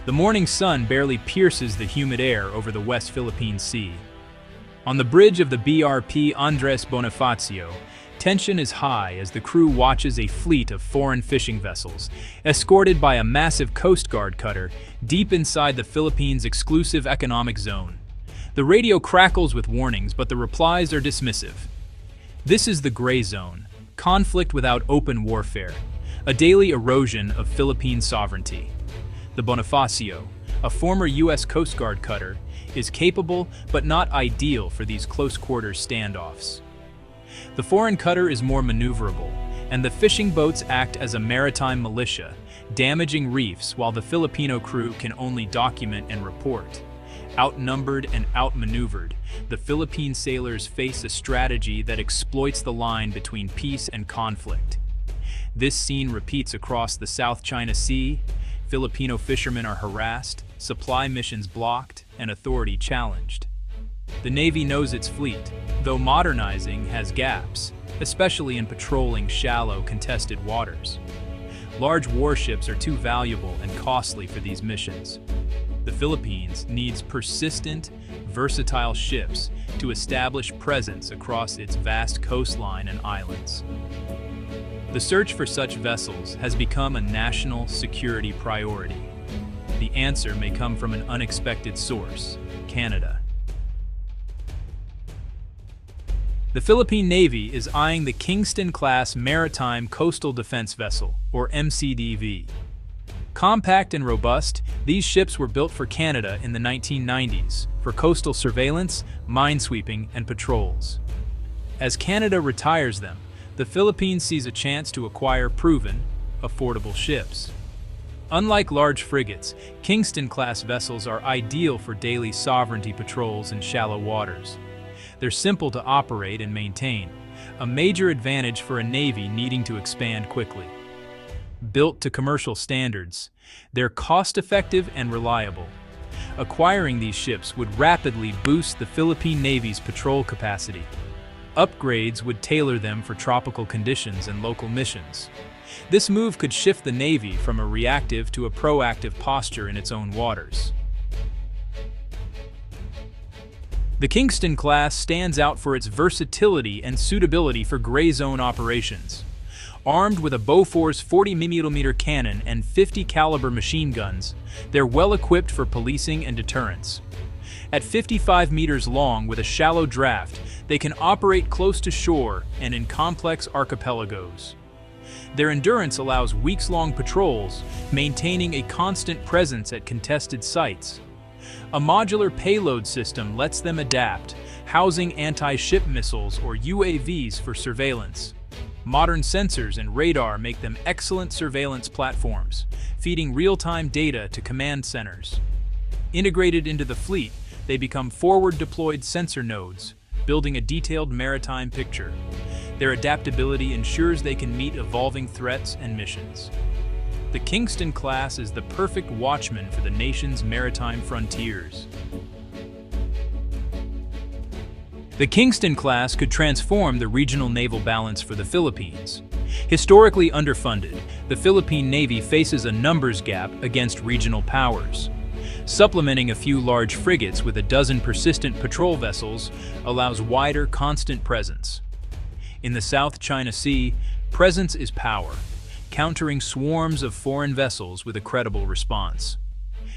The morning sun barely pierces the humid air over the West Philippine Sea. On the bridge of the BRP Andres Bonifacio, tension is high as the crew watches a fleet of foreign fishing vessels, escorted by a massive Coast Guard cutter, deep inside the Philippines' exclusive economic zone. The radio crackles with warnings, but the replies are dismissive. This is the gray zone, conflict without open warfare, a daily erosion of Philippine sovereignty. The Bonifacio, a former U.S. Coast Guard cutter, is capable but not ideal for these close-quarters standoffs. The foreign cutter is more maneuverable, and the fishing boats act as a maritime militia, damaging reefs while the Filipino crew can only document and report. Outnumbered and outmaneuvered, the Philippine sailors face a strategy that exploits the line between peace and conflict. This scene repeats across the South China Sea. Filipino fishermen are harassed, supply missions blocked, and authority challenged. The Navy knows its fleet, though modernizing has gaps, especially in patrolling shallow, contested waters. Large warships are too valuable and costly for these missions. The Philippines needs persistent, versatile ships to establish presence across its vast coastline and islands. The search for such vessels has become a national security priority. The answer may come from an unexpected source: Canada. The Philippine Navy is eyeing the Kingston-Class Maritime Coastal Defense Vessel, or MCDV. Compact and robust, these ships were built for Canada in the 1990s for coastal surveillance, minesweeping, and patrols. As Canada retires them, the Philippines sees a chance to acquire proven, affordable ships. Unlike large frigates, Kingston-class vessels are ideal for daily sovereignty patrols in shallow waters. They're simple to operate and maintain, a major advantage for a navy needing to expand quickly. Built to commercial standards, they're cost-effective and reliable. Acquiring these ships would rapidly boost the Philippine Navy's patrol capacity. Upgrades would tailor them for tropical conditions and local missions. This move could shift the Navy from a reactive to a proactive posture in its own waters. The Kingston-class stands out for its versatility and suitability for gray zone operations. Armed with a Bofors 40mm cannon and 50 caliber machine guns, they're well equipped for policing and deterrence. At 55 meters long with a shallow draft, they can operate close to shore and in complex archipelagos. Their endurance allows weeks-long patrols, maintaining a constant presence at contested sites. A modular payload system lets them adapt, housing anti-ship missiles or UAVs for surveillance. Modern sensors and radar make them excellent surveillance platforms, feeding real-time data to command centers. Integrated into the fleet, they become forward-deployed sensor nodes, building a detailed maritime picture. Their adaptability ensures they can meet evolving threats and missions. The Kingston-class is the perfect watchman for the nation's maritime frontiers. The Kingston-class could transform the regional naval balance for the Philippines. Historically underfunded, the Philippine Navy faces a numbers gap against regional powers. Supplementing a few large frigates with a dozen persistent patrol vessels allows wider, constant presence. In the South China Sea, presence is power, countering swarms of foreign vessels with a credible response.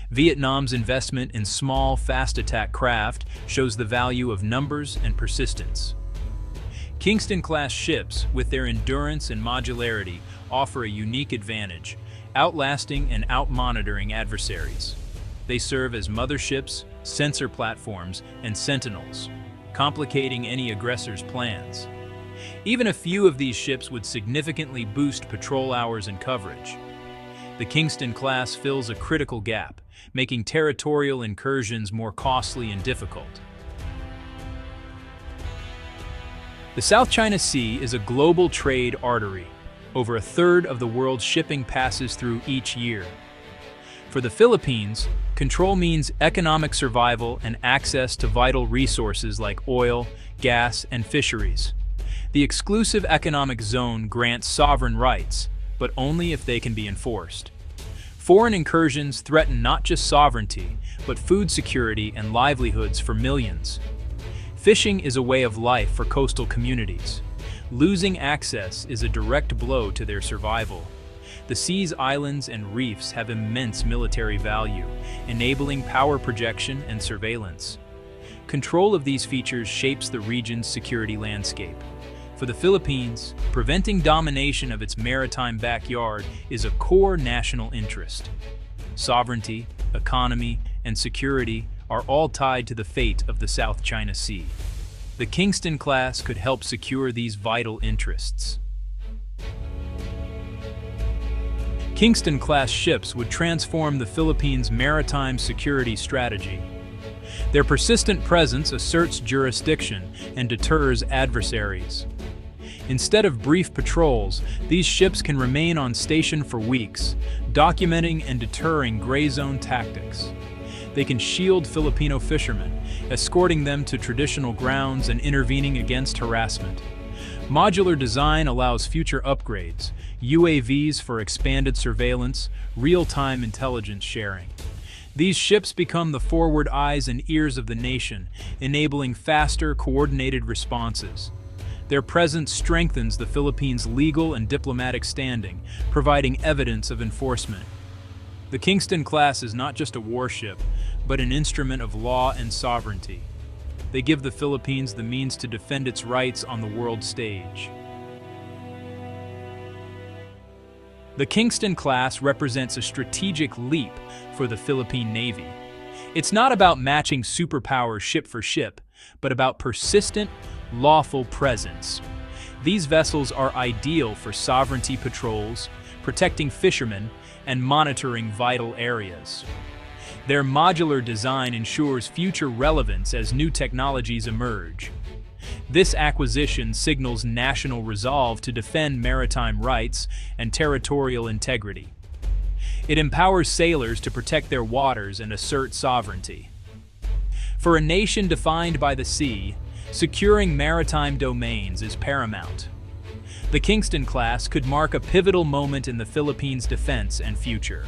Vietnam's investment in small, fast-attack craft shows the value of numbers and persistence. Kingston-class ships, with their endurance and modularity, offer a unique advantage, outlasting and outmonitoring adversaries. They serve as motherships, sensor platforms, and sentinels, complicating any aggressor's plans. Even a few of these ships would significantly boost patrol hours and coverage. The Kingston-class fills a critical gap, making territorial incursions more costly and difficult. The South China Sea is a global trade artery. Over a third of the world's shipping passes through each year. For the Philippines, control means economic survival and access to vital resources like oil, gas, and fisheries. The exclusive economic zone grants sovereign rights, but only if they can be enforced. Foreign incursions threaten not just sovereignty, but food security and livelihoods for millions. Fishing is a way of life for coastal communities. Losing access is a direct blow to their survival. The sea's islands and reefs have immense military value, enabling power projection and surveillance. Control of these features shapes the region's security landscape. For the Philippines, preventing domination of its maritime backyard is a core national interest. Sovereignty, economy, and security are all tied to the fate of the South China Sea. The Kingston-Class could help secure these vital interests. Kingston-Class ships would transform the Philippines' maritime security strategy. Their persistent presence asserts jurisdiction and deters adversaries. Instead of brief patrols, these ships can remain on station for weeks, documenting and deterring gray zone tactics. They can shield Filipino fishermen, escorting them to traditional grounds and intervening against harassment. Modular design allows future upgrades, UAVs for expanded surveillance, real-time intelligence sharing. These ships become the forward eyes and ears of the nation, enabling faster, coordinated responses. Their presence strengthens the Philippines' legal and diplomatic standing, providing evidence of enforcement. The Kingston-Class is not just a warship, but an instrument of law and sovereignty. They give the Philippines the means to defend its rights on the world stage. The Kingston-Class represents a strategic leap for the Philippine Navy. It's not about matching superpowers ship for ship, but about persistent, lawful presence. These vessels are ideal for sovereignty patrols, protecting fishermen, and monitoring vital areas. Their modular design ensures future relevance as new technologies emerge. This acquisition signals national resolve to defend maritime rights and territorial integrity. It empowers sailors to protect their waters and assert sovereignty. For a nation defined by the sea, securing maritime domains is paramount. The Kingston-Class could mark a pivotal moment in the Philippines' defense and future.